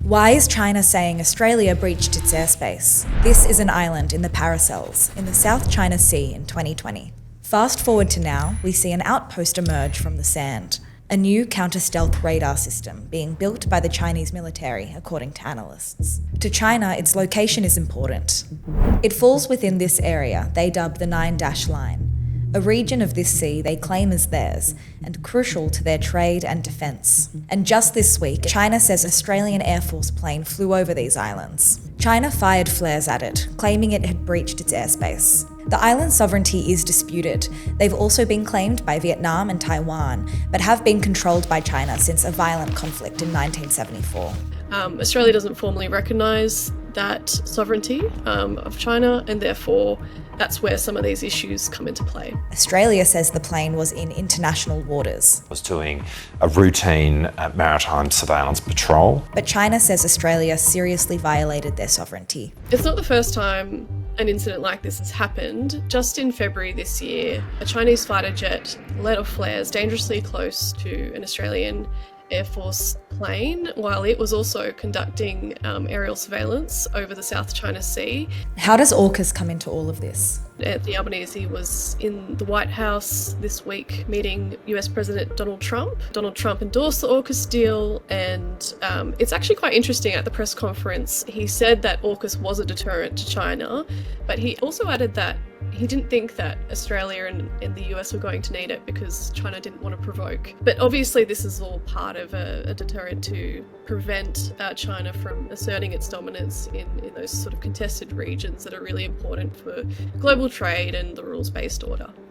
Why is China saying Australia breached its airspace? This is an island in the Paracels, in the South China Sea in 2020. Fast forward to now, we see an outpost emerge from the sand. A new counter-stealth radar system being built by the Chinese military, according to analysts. To China, its location is important. It falls within this area they dub the 9-dash line, a region of this sea they claim as theirs, and crucial to their trade and defence. And just this week, China says an Australian Air Force plane flew over these islands. China fired flares at it, claiming it had breached its airspace. The island's sovereignty is disputed. They've also been claimed by Vietnam and Taiwan, but have been controlled by China since a violent conflict in 1974. Australia doesn't formally recognise that sovereignty of China, and therefore that's where some of these issues come into play. Australia says the plane was in international waters. Was doing a routine maritime surveillance patrol. But China says Australia seriously violated their sovereignty. It's not the first time an incident like this has happened. Just in February this year, a Chinese fighter jet let off flares dangerously close to an Australian Air Force plane while it was also conducting aerial surveillance over the South China Sea. How does AUKUS come into all of this? Anthony Albanese was in the White House this week meeting US President Donald Trump. Donald Trump endorsed the AUKUS deal, and it's actually quite interesting. At the press conference, he said that AUKUS was a deterrent to China, but he also added that he didn't think that Australia and the US were going to need it because China didn't want to provoke. But obviously this is all part of a deterrent to prevent China from asserting its dominance in those sort of contested regions that are really important for global trade and the rules-based order.